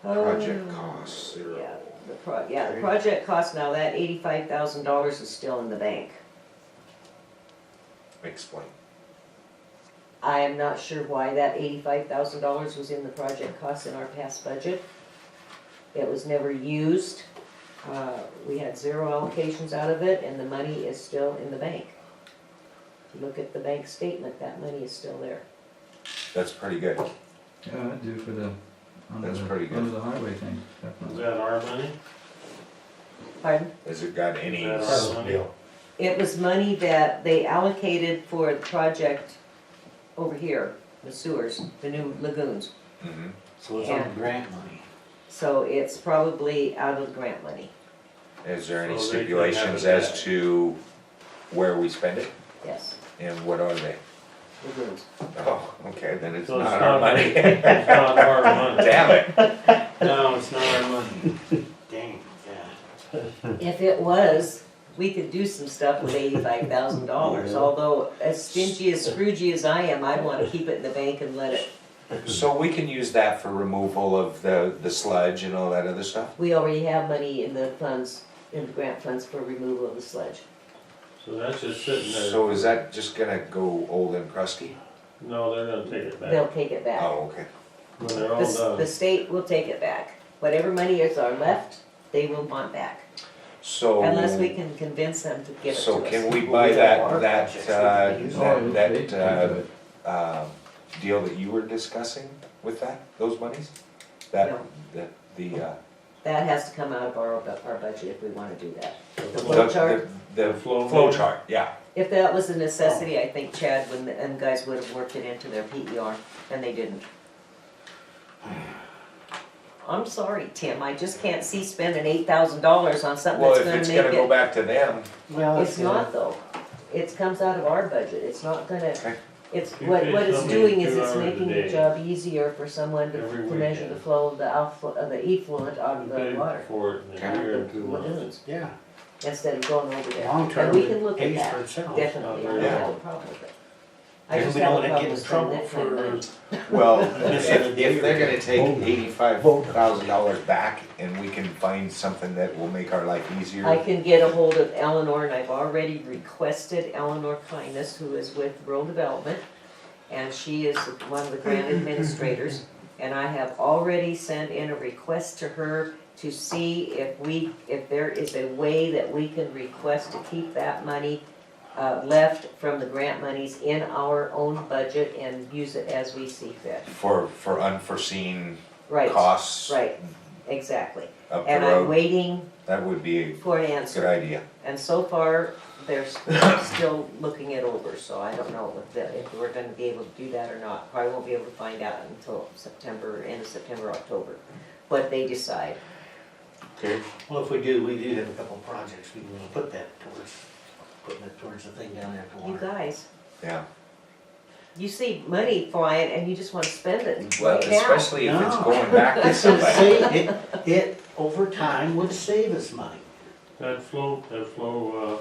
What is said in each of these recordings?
Project costs, zero. Yeah, the project cost, now that $85,000 is still in the bank. Explain. I am not sure why that $85,000 was in the project cost in our past budget. It was never used. We had zero allocations out of it, and the money is still in the bank. If you look at the bank statement, that money is still there. That's pretty good. Yeah, that'd do for the, That's pretty good. under the highway thing, Is definitely. that our money? Pardon? Has it got any? Is that our money? It was money that they allocated for the project over here, the sewers, the new lagoons. Mhm. So it's on grant money. So it's probably out of the grant money, Is there any So they can stipulations have it as back. to where we spend it, yes, and what are they? lagoons. Oh, okay, then it's So it's not our not- money. It's not our money. Damn it. No, it's not our money. Dang, yeah. If it was, we could do some stuff with $85,000, although as stingy, as scroogey as I am, I'd wanna keep it in the bank and let it. So we can use that for removal of the sludge and all that other stuff? We already have money in the funds, in the grant funds for removal of the sludge. So that's just sitting there. So is that just gonna go old and crusty? No, they're gonna take it They'll back take it back. Oh, okay. when they're all The done. state will take it back. Whatever money is our left, they will want back, So. unless we can convince them to give it to So us. can we buy that, Water that, projects, uh, we can use that deal that you were discussing with that, those monies? That, That has to come out of our budget if we wanna do that. The the, flow chart, the Flow flow meter? chart, yeah. if that was a necessity, I think Chad and guys would have worked it into their PER, and they didn't. I'm sorry, Tim, I just can't see spending $8,000 on something Well, that's if gonna it's make gonna go it. back to them, Well, It's not though. It comes out of our budget. It's not gonna, Okay. it's, You what pay it's somebody doing is 2 it's hours a making the day. job easier for someone Every to measure the weekend. flow of the effluent out of You the paid water. for it in Out a of year the and 2 months. lagoons, yeah, instead of going over there. long term, And we can look it at pays for that, itself. definitely. I don't Yeah. have a problem with it. I And just we have a don't wanna problem get in with spending trouble that kind of money. for, well, Missing a if day they're or gonna two. take $85,000 back and we can find something that will make our life easier. I can get a hold of Eleanor, and I've already requested Eleanor Kindness, who is with Rural Development, and she is one of the grant administrators, and I have already sent in a request to her to see if there is a way that we can request to keep that money left from the grant monies in our own budget and use it as we see fit. For unforeseen Right, costs right, exactly. up the And I'm road, waiting that would be a for an good answer. idea. And so far, they're still looking it over, so I don't know if we're gonna be able to do that or not. Probably won't be able to find out until September, end of September, October, what they decide. Okay. well, if we do have a couple of projects, we can put that towards, putting it towards the thing down there for You water. guys, Yeah, you see money flying and you just wanna spend it well, right now. especially if it's No. going back to This would somebody. save, it over time would save us money. That flow The flow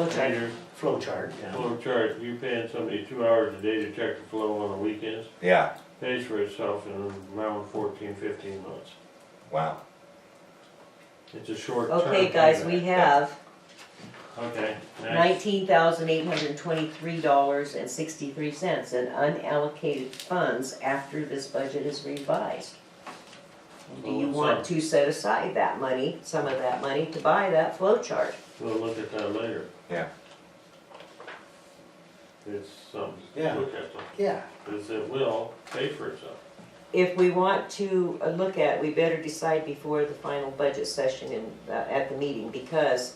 chart. meter, Flow chart, yeah. flow chart, you paying somebody 2 hours a day to check the flow on the weekends, Yeah, pays for itself in around 14, 15 months. wow. It's a short term. Okay, guys, we payback. have Okay, next. $19,823.63 in unallocated funds after this budget is revised. Do you want to set aside that money, some of that money, to buy that flow chart? We'll look at that later. Yeah. It's something Yeah. to look at, Yeah, because it will pay for itself. If we want to look at, we better decide before the final budget session at the meeting, because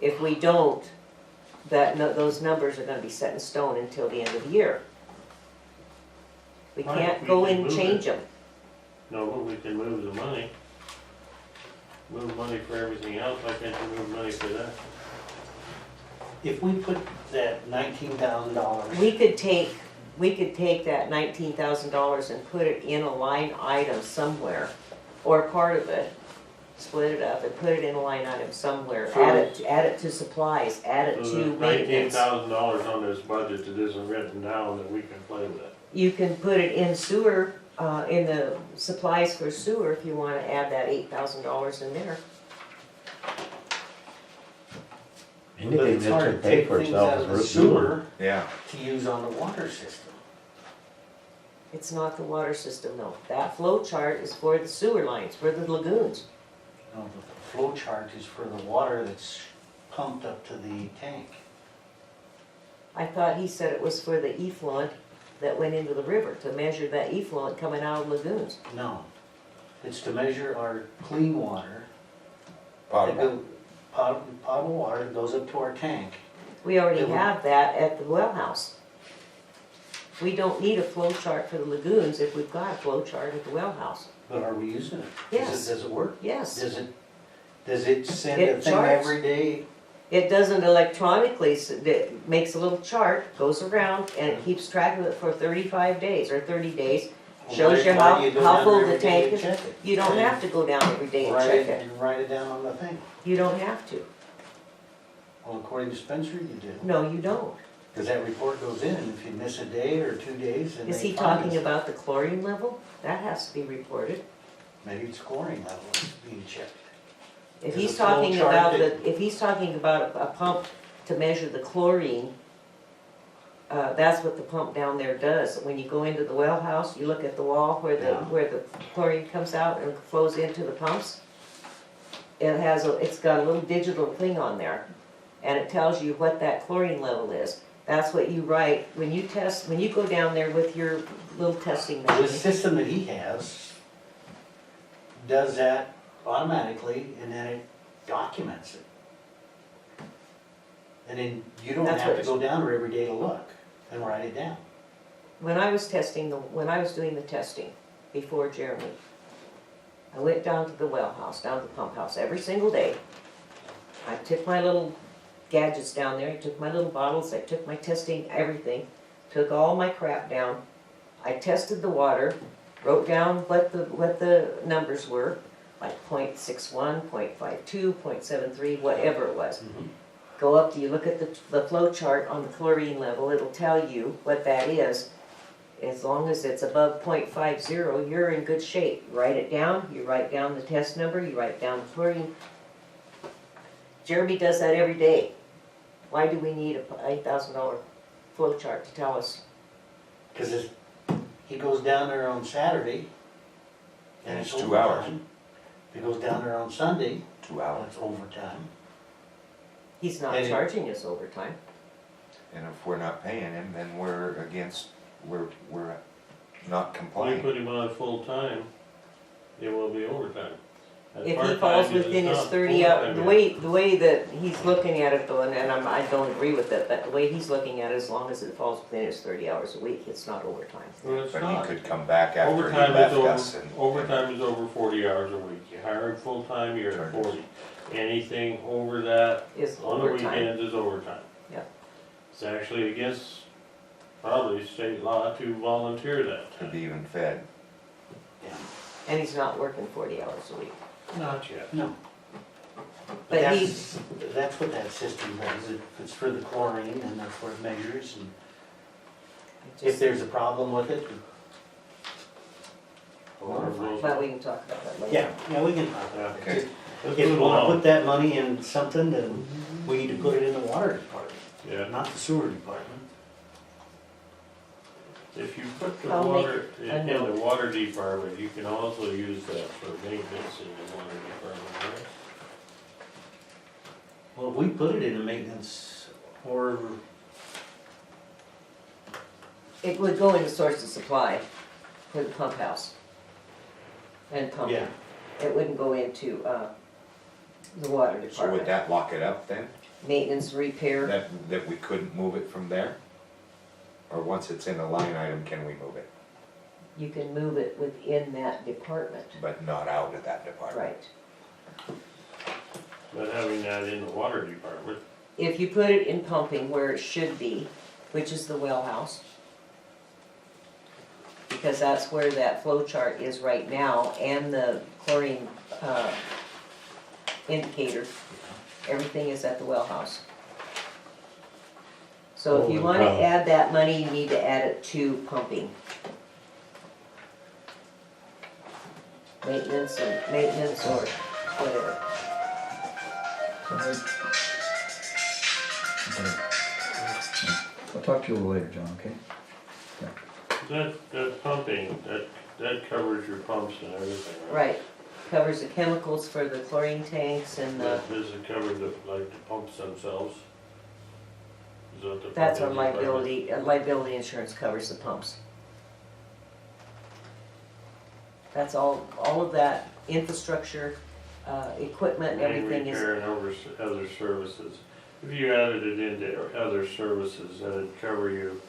if we don't, those numbers are gonna be set in stone until the end of the year. We Right, can't we go can and move change it. them. No, but we can move the money. Move money for everything else, why can't you move money for that? if we put that $19,000. We could take that $19,000 and put it in a line item somewhere, or part of it, split it up and put it in a line item somewhere, add it to supplies, add it So to there's maintenance. $19,000 on this budget that isn't written down that we can play with. You can put it in sewer, in the supplies for sewer, if you wanna add that $8,000 in there. But Anything it's that hard can to pay take for things out itself of the is sewer. sewer Yeah, to use on the water system. It's not the water system, no. That flow chart is for the sewer lines, for the lagoons. No, the flow chart is for the water that's pumped up to the tank. I thought he said it was for the effluent that went into the river, to measure that effluent coming out of lagoons. No, it's to measure our clean water. potable. Potable water that goes up to our tank. We already Yeah, we- have that at the well house. We don't need a flow chart for the lagoons if we've got a flow chart at the well house. But are we using it? Yes. Does it work? Yes. Does it send a It thing charts. every day? It doesn't electronically, it makes a little chart, goes around, and it keeps track of it for 35 days or 30 days. Shows you Why how, do you go how down full there the every day tank to is. check it? You don't have to go down every day and check it. Write it down on the thing. You don't have to. Well, according to Spencer, you do. No, you don't. Because that report goes in, and if you miss a day or 2 days, then Is they he fine talking us. about the chlorine level? That has to be reported. Maybe it's chlorine level is being checked. If There's he's a flow talking chart about that- if he's talking about a pump to measure the chlorine, that's what the pump down there does. When you go into the well house, you look at the wall Yeah. where the chlorine comes out and flows into the pumps. It's got a little digital thing on there, and it tells you what that chlorine level is. That's what you write, when you test, when you go down there with your little testing The machine. system that he has does that automatically, and then it documents it. And then you don't That's have what to go down there every day to look and write it down. When I was doing the testing before Jeremy, I went down to the well house, down to the pump house every single day. I took my little gadgets down there, I took my little bottles, I took my testing, everything, took all my crap down. I tested the water, wrote down what the numbers were, like 0.61, 0.52, 0.73, whatever it was. Go up, you look at the flow chart on the chlorine level, it'll tell you what that is. As long as it's above 0.50, you're in good shape. Write it down, you write down the test number, you write down the chlorine. Jeremy does that every day. Why do we need a $8,000 flow chart to tell us? Because he goes down there on Saturday, and And it's it's 2 hours. overtime. If he goes down there on Sunday, 2 hours. that's overtime. He's not And it- charging us overtime. And if we're not paying him, then we're not If you complying. put him on full-time, it will be overtime. At If he part-time, falls it is within his not 30 hour, overtime the way that he's looking at it though, and I don't agree with it, but the way he's looking at it, as long as it falls within his 30 hours a week, it's not overtime. yet. Well, it's But he not. could come back after he Overtime is left us and. overtime is over 40 hours a week. You hire him full-time, you're at Turns. 40. Anything over that Is on the overtime. weekends is overtime. Yeah. It's actually against probably state law to volunteer that To time. be even fed. Yeah. And he's not working 40 hours a week. Not yet. No. But That's what that system does. It's for the chlorine, and that's what it measures, and if there's a problem with it. But we can talk about that later. Yeah, we can talk about it. Okay. Just- Let's If we move wanna along. put that money in something, then we need to put it in the water department, Yeah, not the sewer department. if you put the I'll make water, a in note. the water department, you can also use that for maintenance in the water department, right? Well, if we put it in the maintenance, or, It would go into source of supply for the pump house. And yeah, pumping. It wouldn't go into, the water So would department. that lock it up then? Maintenance, repair, That we couldn't move it from there? Or once it's in a line item, can we move it? you can move it within that department. But not out of that department? Right. But having that in the water department, If you put it in pumping where it should be, which is the well house, because that's where that flow chart is right now, and the chlorine, indicator, everything is at the well house. So if you wanna add that money, you need to add it to pumping. maintenance or whatever. I'll talk to you a little later, John, okay? That pumping, that covers your pumps and everything, right? Right, covers the chemicals for the chlorine tanks and the, Does it cover the pumps themselves? Is that the? that's our pumping department? liability insurance covers the pumps. That's all of that infrastructure, equipment, Main everything is, repair and other services. If you added it into other services, that'd cover you.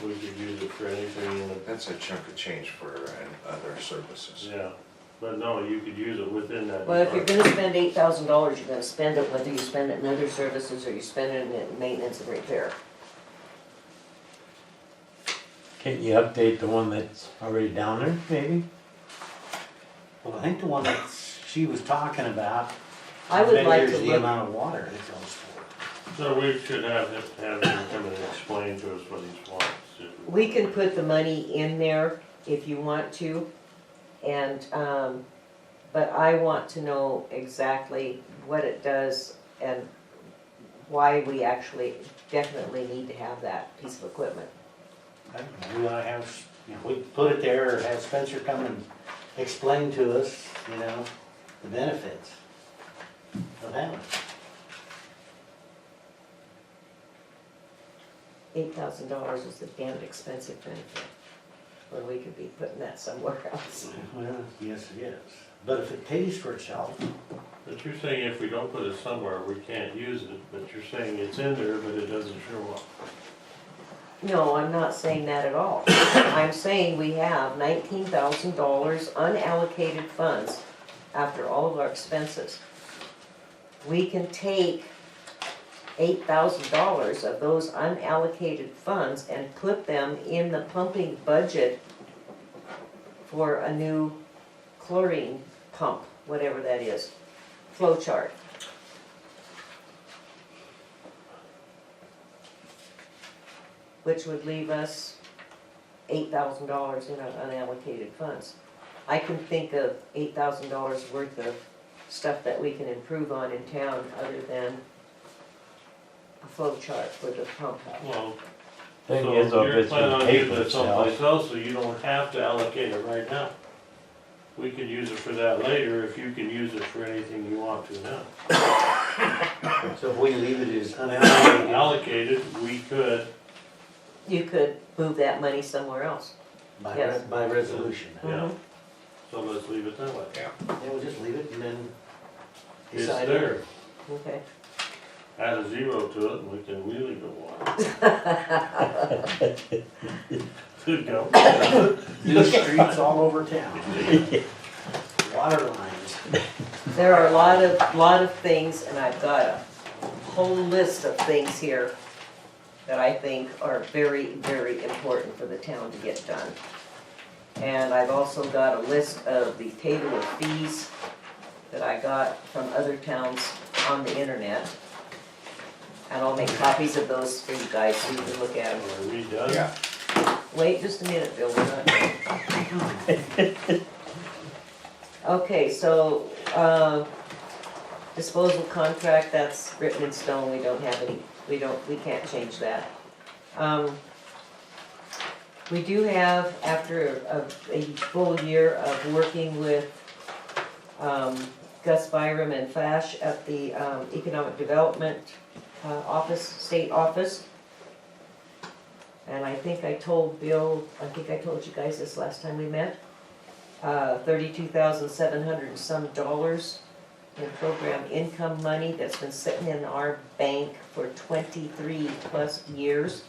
We could use it for anything in the, That's a chunk of change for other services. yeah, but no, you could use it within that. well, if you're department. gonna spend $8,000, you're gonna spend it whether you spend it in other services or you spend it in maintenance and repair. Can't you update the one that's already down there, maybe? Well, I think the one that she was talking about I would like to measures the look, amount of water that goes for. So we should have him come and explain to us what he wants. we can put the money in there if you want to. And, but I want to know exactly what it does and why we actually definitely need to have that piece of equipment. I don't know, we ought to have, we put it there or have Spencer come and explain to us, the benefits of having it. $8,000 is a damn expensive benefit, when we could be putting that somewhere else. Well, yes, it is. But if it pays for itself, But you're saying if we don't put it somewhere, we can't use it, but you're saying it's in there, but it doesn't show up. No, I'm not saying that at all. I'm saying we have $19,000 unallocated funds after all of our expenses. We can take $8,000 of those unallocated funds and put them in the pumping budget for a new chlorine pump, whatever that is, flow chart. Which would leave us $8,000 in our unallocated funds. I can think of $8,000 worth of stuff that we can improve on in town other than a flow chart for the pump house. Well, Thing so is, though, if you're it's planning gonna on pay using for it someplace itself. else, so you don't have to allocate it right now. We could use it for that later if you can use it for anything you want to now. so if we leave it as unallocated, Allocated, we could, You could move that money somewhere else. Yes. by resolution, yeah, so let's leave it that way. then we'll just leave it and then It's decide. there, Okay. add a zero to it and we can really go on. Good go. New streets all over town. Water lines. There are a lot of things, and I've got a whole list of things here that I think are very, very important for the town to get done. And I've also got a list of the table of fees that I got from other towns on the internet. And I'll make copies of those for you guys so you can look at them. Are we done? Yeah, Wait just a minute, Bill, we're not done. Okay, so, disposal contract, that's written in stone, we don't have any, we can't change that. We do have, after a full year of working with, Gus Byram and Fash at the, Economic Development, office, state office. And I think I told Bill, I think I told you guys this last time we met, $32,700 and some dollars in program income money that's been sitting in our bank for 23 plus years.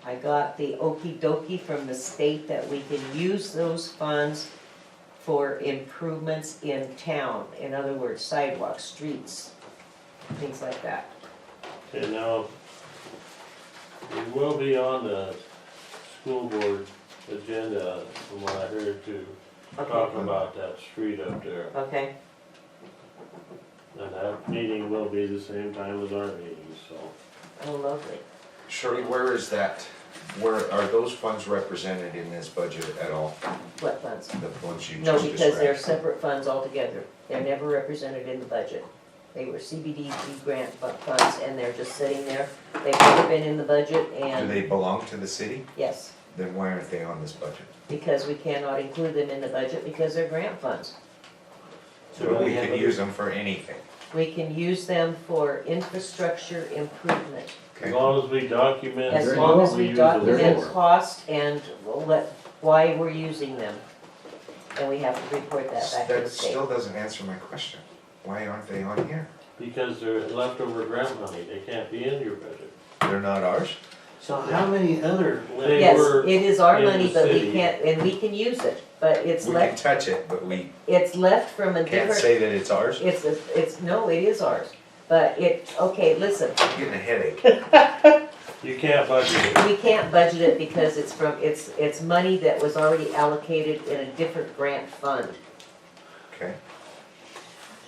I got the okey dokey from the state that we can use those funds for improvements in town. In other words, sidewalks, streets, things like that. Okay, now, we will be on the school board agenda, from what I heard, to talk about that street up there. Okay, And that meeting will be the same time as our meeting, so. oh lovely. Shirley, where is that Where, are those funds represented in this budget at all? What funds? The ones you No, just because they're described? separate funds altogether. They're never represented in the budget. They were CBDG grant funds, and they're just sitting there. They've never been in the budget, Do and they belong to the city? yes, Then why aren't they on this budget? because we cannot include them in the budget because they're grant funds. So But do we have can other- use them for anything, We can use them for infrastructure improvement, okay? As long as we document. as There you long go. as we use them document for. cost and why we're using them. And we have to report that back to That the state. still doesn't answer my question. Why aren't they on here? Because they're leftover grant money, they can't be in your budget. They're not ours? So how many other, They Yes, were it is our in the money, but we city. can't, and we can use it, but it's We can left, touch it, but we it's left from a can't different, say that it's ours? it's, no, it is ours. But okay, listen, I'm getting a headache. You can't budget it. we can't budget it because it's money that was already allocated in a different grant fund. Okay,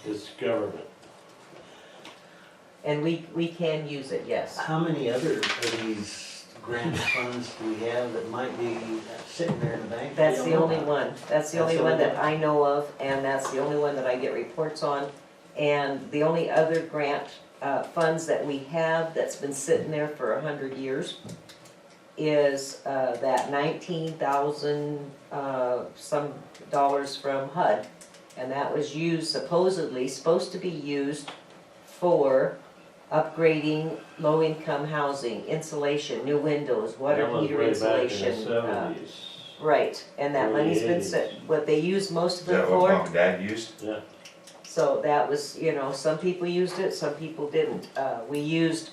It's government. And we can use it, yes. how many other of these grant funds do we have that might be sitting there in the bank? That's we the don't only know about? one, that's the only That's the one only that one. I know of, and that's the only one that I get reports on. And the only other grant, funds that we have that's been sitting there for 100 years is, that 19,000, some dollars from HUD. And that was used supposed to be used for upgrading low-income housing, insulation, new windows, water That was heater way back in the insulation. 70s. Right, and that Early money's been 80s. set, what they used most of is it that what mom for, and dad used? Yeah, so that was, some people used it, some people didn't. We used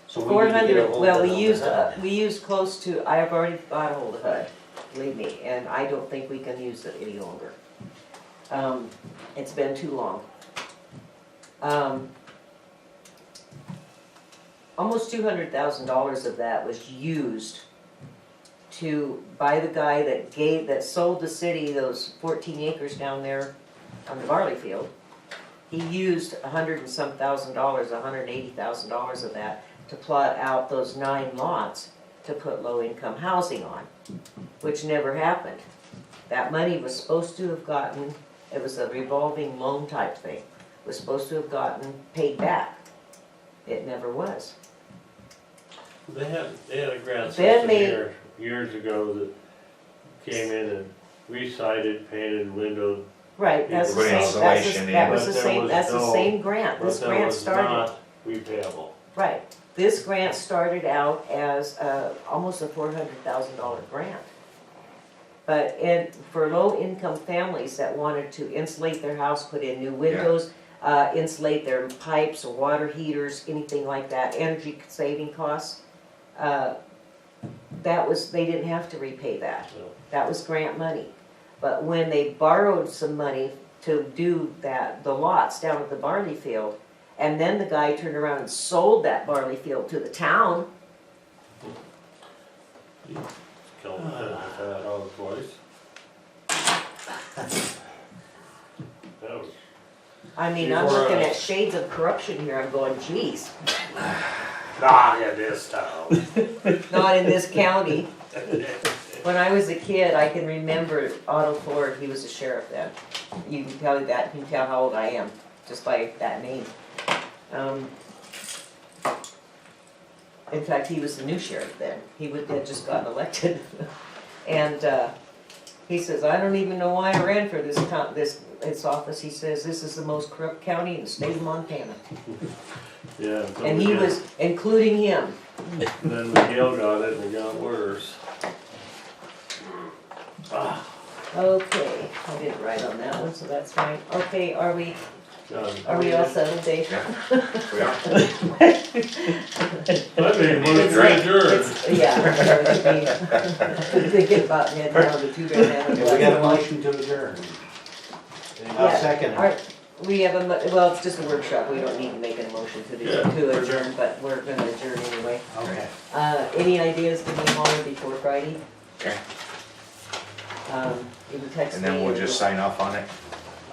So we four need to get a hundred, hold well, of we used, HUD. we used close to, I have already got a hold of HUD, believe me, and I don't think we can use it any longer. It's been too long. Almost $200,000 of that was used to buy the guy that sold the city those 14 acres down there on the barley field. He used $100 and some thousand dollars, $180,000 of that to plot out those 9 lots to put low-income housing on, which never happened. That money was supposed to have gotten, it was a revolving loan type thing, was supposed to have gotten paid back. It never was. they had a grant Then system they- here years ago that came in and resided, painted, windowed. Right, that's the Put same, insulation in. that was But the there same, was that's the no- same grant, But this that grant was started, not repayable. right. This grant started out as, almost a $400,000 grant. But for low-income families that wanted to insulate their house, put in new windows, insulate their pipes or water heaters, anything like that, energy saving costs, they didn't have to repay that. No. That was grant money. But when they borrowed some money to do that, the lots down at the barley field, and then the guy turned around and sold that barley field to the town, Come with that all twice. That was, I mean, I'm Before, looking uh, at shades of corruption here, I'm going, geez, not in this town. not in this county. When I was a kid, I can remember Otto Ford, he was a sheriff then. You can tell that, you can tell how old I am, just by that name. In fact, he was the new sheriff then, had just gotten elected. And, he says, I don't even know why I ran for this office, he says, this is the most corrupt county in the state of Montana. Yeah. And he was, including him. Then McGill got it and it got worse. Okay, I didn't write on that one, so that's fine. Okay, are we Done. all settled, Dave? We are? I mean, we're It's great like- jurors. Thinking about heading down the 2 grand Yeah, we got a motion to adjourn. I'll Yeah. second it. Alright, we have well, it's just a workshop, we don't need to make a motion to adjourn, but we're gonna adjourn anyway. Okay. Any ideas to be home before Friday? Okay, You can text and me. then we'll or- just sign off on it,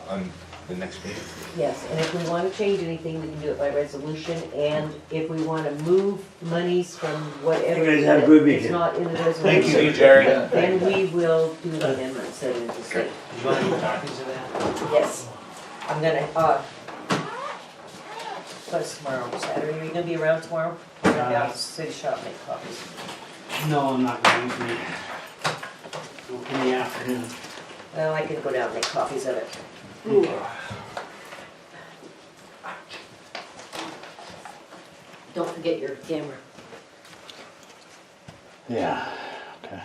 on the next meeting. Yes, and if we wanna change anything, we can do it by resolution, and if we wanna move monies from whatever. You guys have a good It's weekend. not in the Thank resolution. See you, Jerry. Then we will do an amendment, set it into state. You want any copies of that? Yes, I'm gonna, what's tomorrow, Saturday, are you gonna be around tomorrow? I'm gonna be out to the city shop, make copies. No, I'm not going to. In the afternoon. Well, I can go down and make copies of it. Don't forget your camera. Yeah, okay.